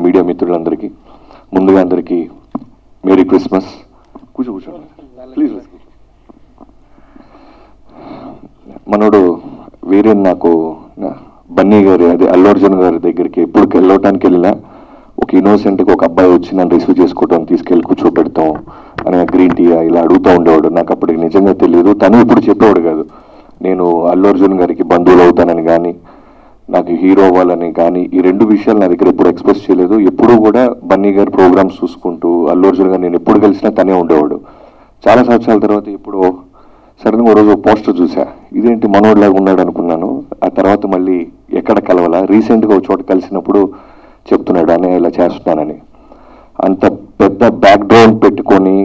Media మిత్రులందరికీ ముందుగా అందరికీ మేరీ క్రిస్మస్. కూర్చోండి ప్లీజ్. మనోడు వేరే నాకు బన్నీ గారి అదే అల్లు అర్జున్ గారి దగ్గరికి ఎప్పుడు వెళ్ళటానికి వెళ్ళినా ఒక ఇన్నోసెంట్గా ఒక అబ్బాయి వచ్చి నన్ను రిసీవ్ చేసుకోవడం, తీసుకెళ్ళి కూర్చోబెడతాం అని గ్రీన్ టీ ఇలా అడుగుతూ ఉండేవాడు. నాకు అప్పటికి నిజంగా తెలియదు. తను ఇప్పుడు చెప్పేవాడు కాదు, నేను అల్లు అర్జున్ గారికి బంధువులు అవుతానని కానీ నాకు హీరో అవ్వాలని కానీ ఈ రెండు విషయాలు నా దగ్గర ఎప్పుడు ఎక్స్ప్రెస్ చేయలేదు. ఎప్పుడూ కూడా బన్నీ గారి ప్రోగ్రామ్స్ చూసుకుంటూ అల్లు అర్జున్ గారు నేను ఎప్పుడు కలిసినా తనే ఉండేవాడు. చాలా సంవత్సరాల తర్వాత ఇప్పుడు సడన్గా ఒక రోజు పోస్టర్ చూసా, ఇదేంటి మనోడిలాగా ఉన్నాడు అనుకున్నాను. ఆ తర్వాత మళ్ళీ ఎక్కడ కలవాలా, రీసెంట్గా ఒక చోట కలిసినప్పుడు చెప్తున్నాడు అనే ఇలా చేస్తున్నానని. అంత పెద్ద బ్యాక్గ్రౌండ్ పెట్టుకొని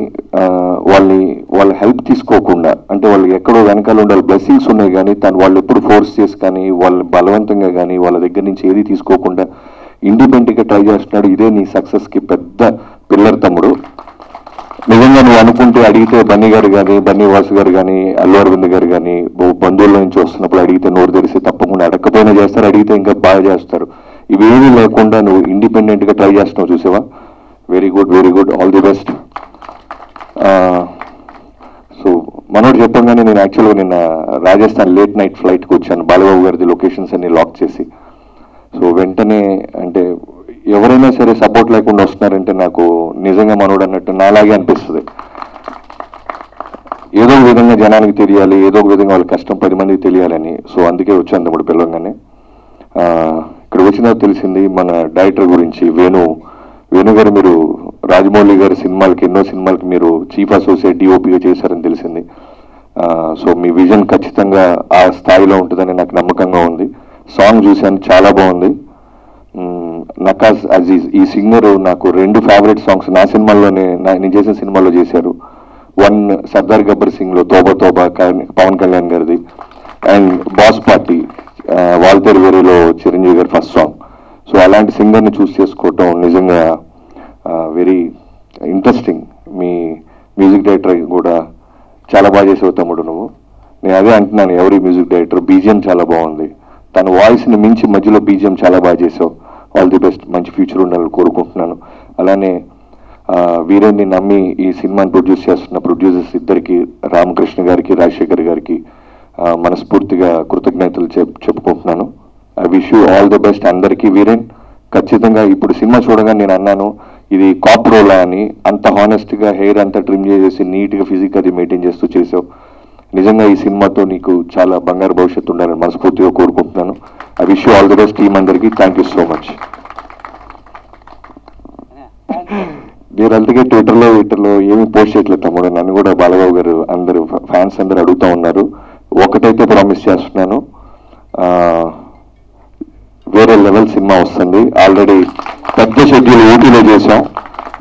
వాళ్ళ హెల్ప్ తీసుకోకుండా, అంటే వాళ్ళు ఎక్కడో వెనకాల ఉండాలి బ్లెస్సింగ్స్ ఉన్నాయి కానీ వాళ్ళు ఎప్పుడు ఫోర్స్ చేసి కానీ వాళ్ళు బలవంతంగా కానీ వాళ్ళ దగ్గర నుంచి ఏది తీసుకోకుండా ఇండిపెండెంట్గా ట్రై చేస్తున్నాడు. ఇదే నీ సక్సెస్కి పెద్ద పిల్లర్ తమ్ముడు. నిజంగా నువ్వు అనుకుంటే అడిగితే బన్నీ గారు కానీ, బన్నీ వాసు గారు కానీ, అల్లు అరవింద్ గారు కానీ బంధువుల నుంచి వస్తున్నప్పుడు అడిగితే నోరు తెరిసి తప్పకుండా అడగకపోయినా చేస్తారు, అడిగితే ఇంకా బాగా చేస్తారు. ఇవేమీ లేకుండా నువ్వు ఇండిపెండెంట్గా ట్రై చేస్తున్నావు చూసావా, very good, very good, all the best. So మనోడు చెప్పంగానే నేను యాక్చువల్గా నిన్న రాజస్థాన్ లేట్ నైట్ ఫ్లైట్కి వచ్చాను, బాలబాబు గారిది లొకేషన్స్ అన్ని లాక్ చేసి. సో వెంటనే అంటే ఎవరైనా సరే సపోర్ట్ లేకుండా వస్తున్నారంటే నాకు నిజంగా మనోడు అన్నట్టు నాలాగే అనిపిస్తుంది. ఏదో ఒక విధంగా జనానికి తెలియాలి, ఏదో ఒక విధంగా వాళ్ళ కష్టం 10 మందికి తెలియాలని. సో అందుకే వచ్చాను తమ్ముడు పిలవగానే. ఇక్కడ వచ్చినా తెలిసింది మన డైరెక్టర్ గురించి, వేణు గారు. మీరు రాజమౌళి గారి సినిమాలకి ఎన్నో సినిమాలకి మీరు చీఫ్ అసోసియేట్ డిఓపిగా చేశారని తెలిసింది. సో మీ విజన్ ఖచ్చితంగా ఆ స్థాయిలో ఉంటుందని నాకు నమ్మకంగా ఉంది. సాంగ్ చూశాను, చాలా బాగుంది. నకాజ్ అజీజ్ ఈ సింగర్ నాకు 2 ఫేవరెట్ సాంగ్స్ నా సినిమాల్లోనే, నేను చేసిన సినిమాలో చేశారు. 1 సర్దార్ గబ్బర్ సింగ్లో తోబా తోబా పవన్ కళ్యాణ్ గారిది, అండ్ బాస్ పార్టీ వాల్తేరు వేరేలో చిరంజీవి గారి ఫస్ట్ సాంగ్. సో అలాంటి సింగర్ని చూస్ చేసుకోవటం నిజంగా వెరీ ఇంట్రెస్టింగ్. మీ మ్యూజిక్ డైరెక్టర్ కూడా చాలా బాగా చేసావు తమ్ముడు నువ్వు. నేను అదే అంటున్నాను, ఎవరి మ్యూజిక్ డైరెక్టర్ బీజిఎం చాలా బాగుంది, తన వాయిస్ని మించి మధ్యలో బీజిఎం చాలా బాగా చేసావు. ఆల్ ది బెస్ట్, మంచి ఫ్యూచర్ ఉండాలని కోరుకుంటున్నాను. అలానే వీరేన్ని నమ్మి ఈ సినిమాని ప్రొడ్యూస్ చేస్తున్న ప్రొడ్యూసర్స్ ఇద్దరికి, రామకృష్ణ గారికి, రాజశేఖర్ గారికి మనస్ఫూర్తిగా కృతజ్ఞతలు చెప్పుకుంటున్నాను. I wish you all the best అందరికీ. వీరేన్ ఖచ్చితంగా ఇప్పుడు సినిమా చూడగానే నేను అన్నాను ఇది కాప్ రోలా అని. అంత హానెస్ట్గా హెయిర్ అంతా ట్రిమ్ చేసేసి నీట్గా ఫిజిక్ అది మెయింటైన్ చేస్తూ చేసావు. నిజంగా ఈ సినిమాతో నీకు చాలా బంగారు భవిష్యత్తు ఉండాలని మనస్ఫూర్తిగా కోరుకుంటున్నాను. I wish you all the best team అందరికీ. Thank you so much. మీరు అందుకే ట్విట్టర్లో ఏమి పోస్ట్ చేయట్లేదు తమ్ముడు. నన్ను కూడా బాలబాబు గారు అందరూ ఫ్యాన్స్ అందరూ అడుగుతూ ఉన్నారు. ఒకటైతే ప్రామిస్ చేస్తున్నాను, వేరే లెవెల్ సినిమా వస్తుంది. ఆల్రెడీ పెద్ద షెడ్యూల్ ఊటీలో చేసాం.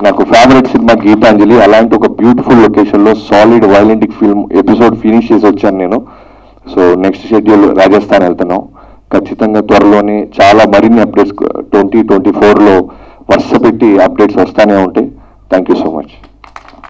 నాకు ఫేవరెట్ సినిమా గీతాంజలి, అలాంటి ఒక బ్యూటిఫుల్ లొకేషన్లో సాలిడ్ వైలెంటిక్ ఫిల్మ్ ఎపిసోడ్ ఫినిష్ చేసి వచ్చాను నేను. సో నెక్స్ట్ షెడ్యూల్ రాజస్థాన్ వెళ్తున్నాం. ఖచ్చితంగా త్వరలోనే చాలా మరిన్ని అప్డేట్స్ 2024లో వరుస పెట్టి అప్డేట్స్ వస్తానే ఉంటాయి. Thank you so much.